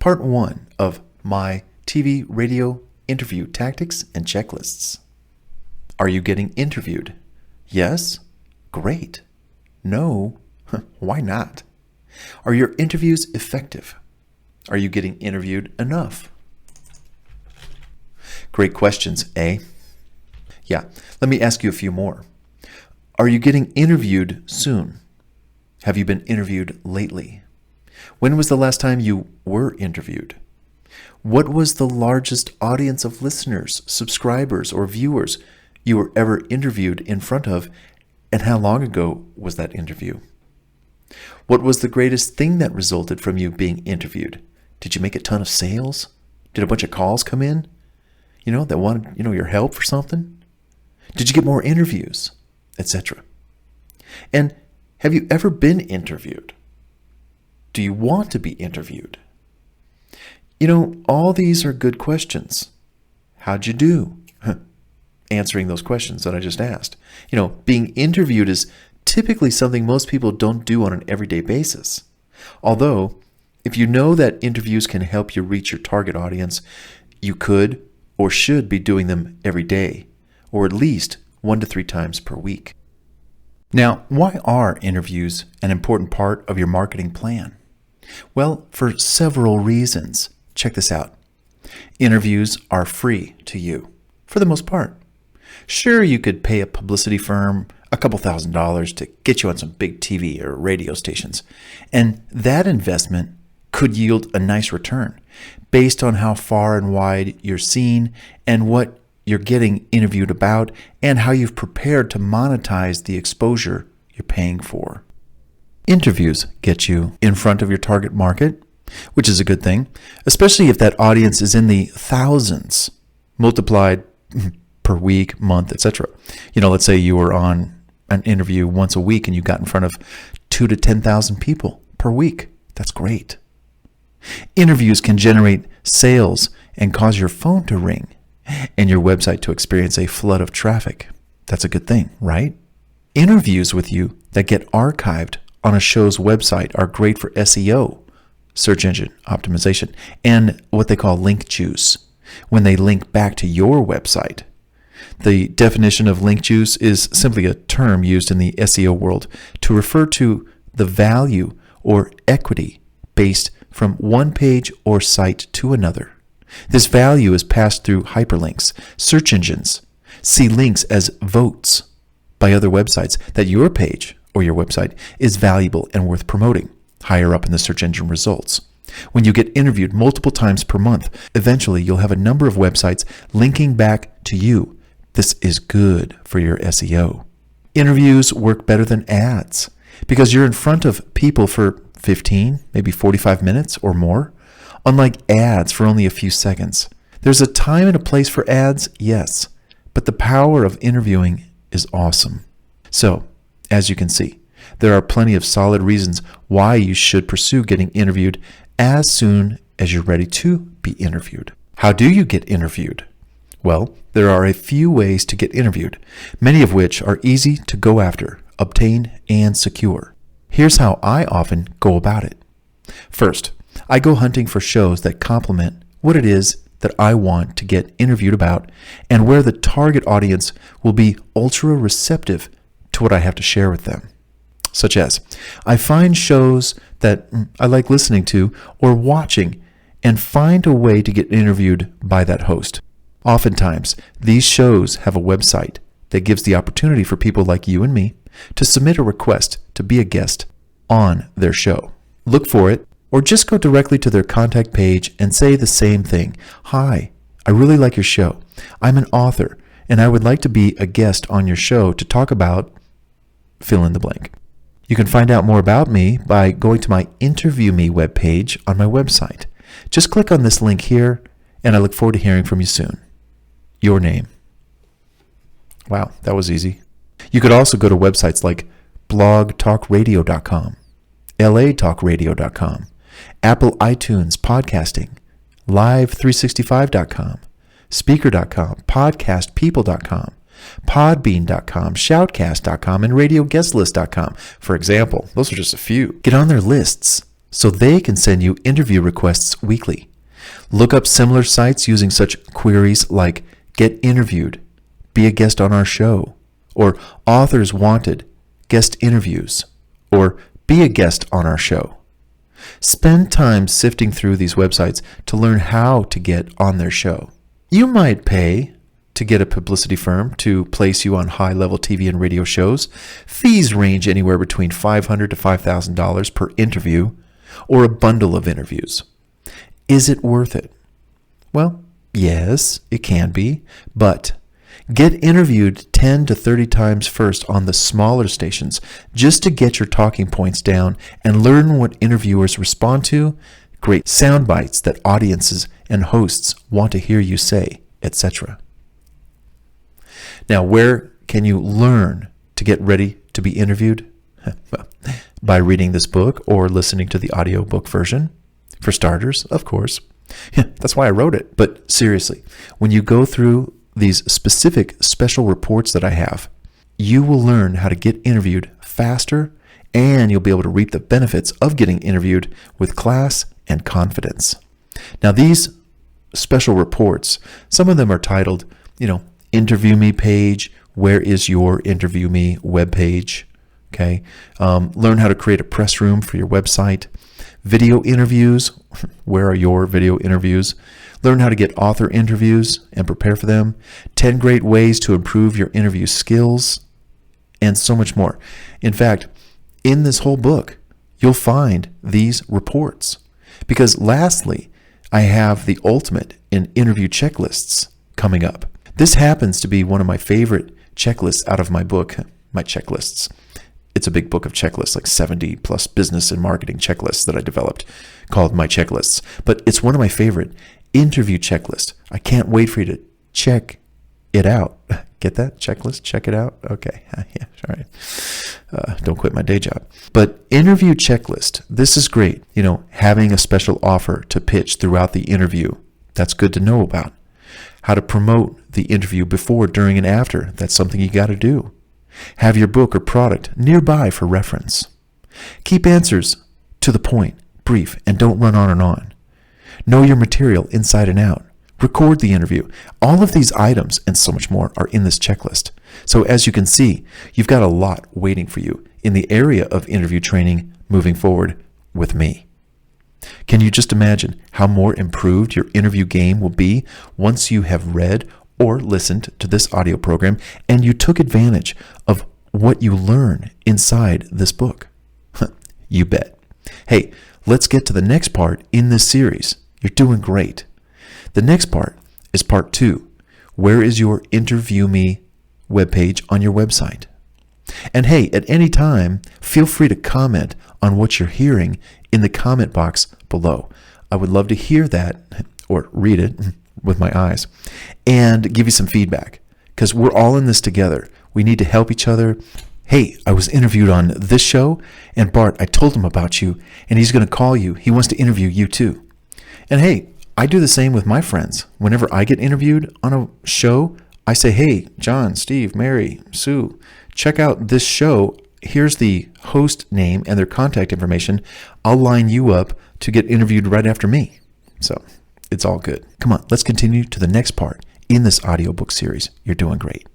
part 1 of my TV radio interview tactics and checklists. Are you getting interviewed? Yes? Great. No? Why not? Are your interviews effective? Are you getting interviewed enough? Great questions, eh? Yeah, let me ask you a few more. Are you getting interviewed soon? Have you been interviewed lately? When was the last time you were interviewed? What was the largest audience of listeners, subscribers, or viewers you were ever interviewed in front of, and how long ago was that interview? What was the greatest thing that resulted from you being interviewed? Did you make a ton of sales? Did a bunch of calls come in? That wanted, your help for something? Did you get more interviews? Etc. And have you ever been interviewed? Do you want to be interviewed? All these are good questions. How'd you do? Answering those questions that I just asked. Being interviewed is typically something most people don't do on an everyday basis. Although, if you know that interviews can help you reach your target audience, you could or should be doing them every day, or at least 1 to 3 times per week. Now, why are interviews an important part of your marketing plan? Well, for several reasons. Check this out. Interviews are free to you, for the most part. Sure, you could pay a publicity firm a couple $1,000s to get you on some big TV or radio stations, and that investment could yield a nice return based on how far and wide you're seen and what you're getting interviewed about and how you've prepared to monetize the exposure you're paying for. Interviews get you in front of your target market, which is a good thing, especially if that audience is in the thousands multiplied per week, month, etc. Let's say you were on an interview once a week and you got in front of 2,000 to 10,000 people per week. That's great. Interviews can generate sales and cause your phone to ring and your website to experience a flood of traffic. That's a good thing, right? Interviews with you that get archived on a show's website are great for SEO, search engine optimization, and what they call link juice, when they link back to your website. The definition of link juice is simply a term used in the SEO world to refer to the value or equity based from one page or site to another. This value is passed through hyperlinks. Search engines see links as votes by other websites that your page or your website is valuable and worth promoting higher up in the search engine results. When you get interviewed multiple times per month, eventually you'll have a number of websites linking back to you. This is good for your SEO. Interviews work better than ads because you're in front of people for 15, maybe 45 minutes or more, unlike ads for only a few seconds. There's a time and a place for ads, yes, but the power of interviewing is awesome. So, as you can see, there are plenty of solid reasons why you should pursue getting interviewed as soon as you're ready to be interviewed. How do you get interviewed? Well, there are a few ways to get interviewed, many of which are easy to go after, obtain, and secure. Here's how I often go about it. First, I go hunting for shows that complement what it is that I want to get interviewed about and where the target audience will be ultra receptive to what I have to share with them. Such as, I find shows that I like listening to or watching and find a way to get interviewed by that host. Oftentimes, these shows have a website that gives the opportunity for people like you and me to submit a request to be a guest on their show. Look for it, or just go directly to their contact page and say the same thing. Hi, I really like your show. I'm an author, and I would like to be a guest on your show to talk about fill in the blank. You can find out more about me by going to my Interview Me webpage on my website. Just click on this link here, and I look forward to hearing from you soon. Your name. Wow, that was easy. You could also go to websites like blogtalkradio.com, latalkradio.com, Apple iTunes Podcasting, live365.com, speaker.com, podcastpeople.com, podbean.com, shoutcast.com, and radioguestlist.com. For example, those are just a few. Get on their lists so they can send you interview requests weekly. Look up similar sites using such queries like "Get interviewed," "Be a guest on our show," or "Authors wanted," "Guest interviews," or "Be a guest on our show." Spend time sifting through these websites to learn how to get on their show. You might pay to get a publicity firm to place you on high-level TV and radio shows. Fees range anywhere between $500 to $5,000 per interview or a bundle of interviews. Is it worth it? Well, yes, it can be, but get interviewed 10 to 30 times first on the smaller stations just to get your talking points down and learn what interviewers respond to, great sound bites that audiences and hosts want to hear you say, etc. Now, where can you learn to get ready to be interviewed? Well, by reading this book or listening to the audiobook version. For starters, of course. That's why I wrote it. But seriously, when you go through these specific special reports that I have, you will learn how to get interviewed faster, and you'll be able to reap the benefits of getting interviewed with class and confidence. Now, these special reports, some of them are titled, Interview Me page, Where is your Interview Me webpage? Okay. Learn how to create a press room for your website. Video interviews, where are your video interviews? Learn how to get author interviews and prepare for them. 10 great ways to improve your interview skills, and so much more. In fact, in this whole book, you'll find these reports. Because lastly, I have the ultimate in interview checklists coming up. This happens to be one of my favorite checklists out of my book, my checklists. It's a big book of checklists, like 70 plus business and marketing checklists that I developed called My Checklists. But it's one of my favorite interview checklists. I can't wait for you to check it out. Get that? Checklist? Check it out? Okay. Yeah, all right. Don't quit my day job. But interview checklist, this is great. Having a special offer to pitch throughout the interview. That's good to know about. How to promote the interview before, during, and after. That's something you got to do. Have your book or product nearby for reference. Keep answers to the point, brief, and don't run on and on. Know your material inside and out. Record the interview. All of these items and so much more are in this checklist. So as you can see, you've got a lot waiting for you in the area of interview training moving forward with me. Can you just imagine how more improved your interview game will be once you have read or listened to this audio program and you took advantage of what you learn inside this book? You bet. Hey, let's get to the next part in this series. You're doing great. The next part is part 2. Where is your Interview Me webpage on your website? And hey, at any time, feel free to comment on what you're hearing in the comment box below. I would love to hear that or read it with my eyes and give you some feedback, because we're all in this together. We need to help each other. Hey, I was interviewed on this show, and Bart, I told him about you, and he's going to call you. He wants to interview you too. And hey, I do the same with my friends. Whenever I get interviewed on a show, I say, hey, John, Steve, Mary, Sue, check out this show. Here's the host name and their contact information. I'll line you up to get interviewed right after me. So it's all good. Come on, let's continue to the next part in this audiobook series. You're doing great.